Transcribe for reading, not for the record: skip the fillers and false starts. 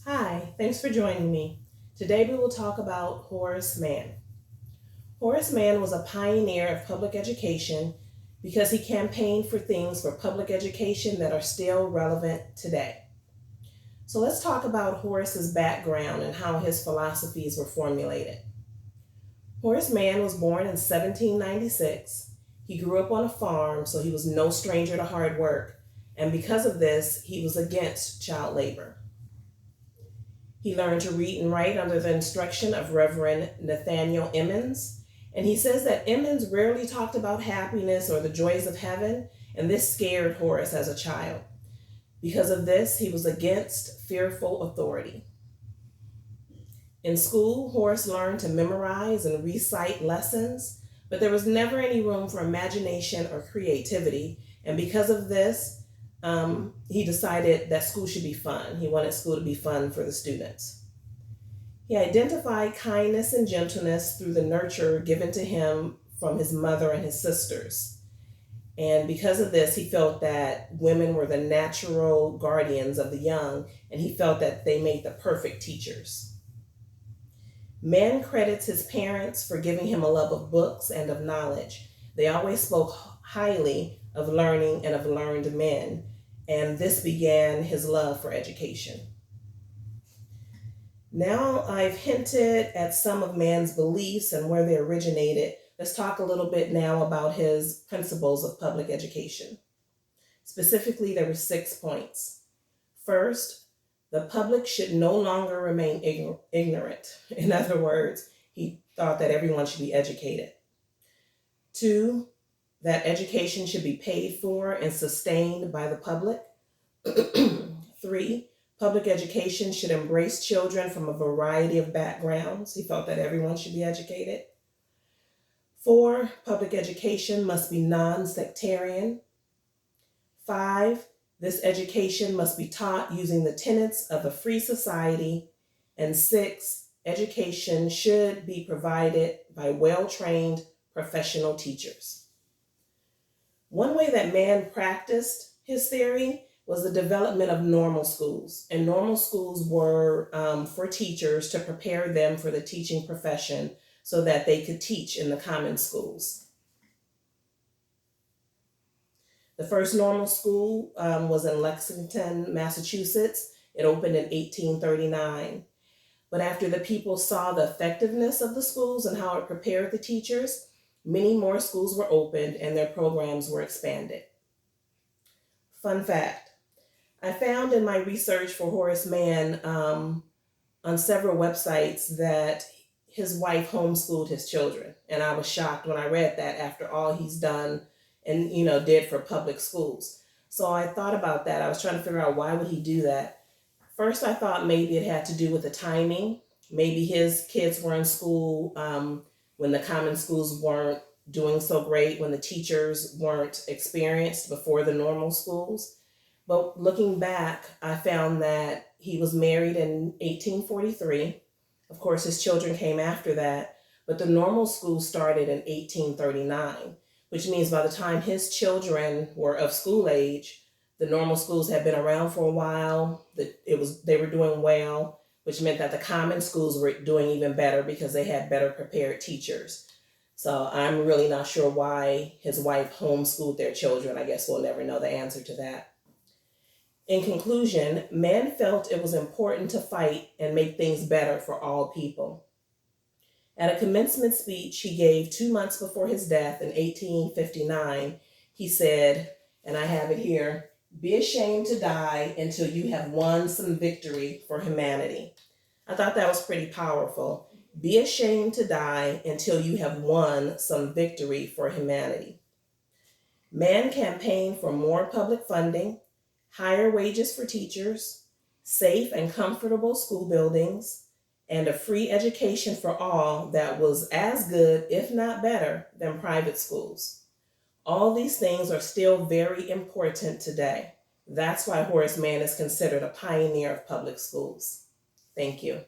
Hi, thanks for joining me. Today we will talk about Horace Mann. Horace Mann was a pioneer of public education because he campaigned for things for public education that are still relevant today. So let's talk about Horace's background and how his philosophies were formulated. Horace Mann was born in 1796. He grew up on a farm, so he was no stranger to hard work, and because of this, he was against child labor. He learned to read and write under the instruction of Reverend Nathaniel Emmons. And he says that Emmons rarely talked about happiness or the joys of heaven, and this scared Horace as a child. Because of this, he was against fearful authority. In school, Horace learned to memorize and recite lessons, but there was never any room for imagination or creativity. And because of this, he decided that school should be fun. He wanted school to be fun for the students. He identified kindness and gentleness through the nurture given to him from his mother and his sisters. And because of this, he felt that women were the natural guardians of the young, and he felt that they made the perfect teachers. Mann credits his parents for giving him a love of books and of knowledge. They always spoke highly of learning and of learned men, and this began his love for education. Now I've hinted at some of Mann's beliefs and where they originated. Let's talk a little bit now about his principles of public education. Specifically, there were 6 points. First, the public should no longer remain ignorant. In other words, he thought that everyone should be educated. 2, that education should be paid for and sustained by the public. 3, public education should embrace children from a variety of backgrounds. He felt that everyone should be educated. 4, public education must be non-sectarian. 5, this education must be taught using the tenets of a free society. And 6, education should be provided by well-trained professional teachers. One way that Mann practiced his theory was the development of normal schools. And normal schools were for teachers to prepare them for the teaching profession so that they could teach in the common schools. The first normal school was in Lexington, Massachusetts. It opened in 1839. But after the people saw the effectiveness of the schools and how it prepared the teachers, many more schools were opened and their programs were expanded. Fun fact, I found in my research for Horace Mann on several websites that his wife homeschooled his children. And I was shocked when I read that after all he's done and did for public schools. So I thought about that. I was trying to figure out why would he do that. First, I thought maybe it had to do with the timing. Maybe his kids were in school when the common schools weren't doing so great, when the teachers weren't experienced before the normal schools. But looking back, I found that he was married in 1843. Of course, his children came after that, but the normal school started in 1839, which means by the time his children were of school age, the normal schools had been around for a while. They were doing well, which meant that the common schools were doing even better because they had better prepared teachers. So I'm really not sure why his wife homeschooled their children. I guess we'll never know the answer to that. In conclusion, Mann felt it was important to fight and make things better for all people. At a commencement speech he gave 2 months before his death in 1859, he said, and I have it here, "Be ashamed to die until you have won some victory for humanity." I thought that was pretty powerful. Be ashamed to die until you have won some victory for humanity. Mann campaigned for more public funding, higher wages for teachers, safe and comfortable school buildings, and a free education for all that was as good, if not better, than private schools. All these things are still very important today. That's why Horace Mann is considered a pioneer of public schools. Thank you.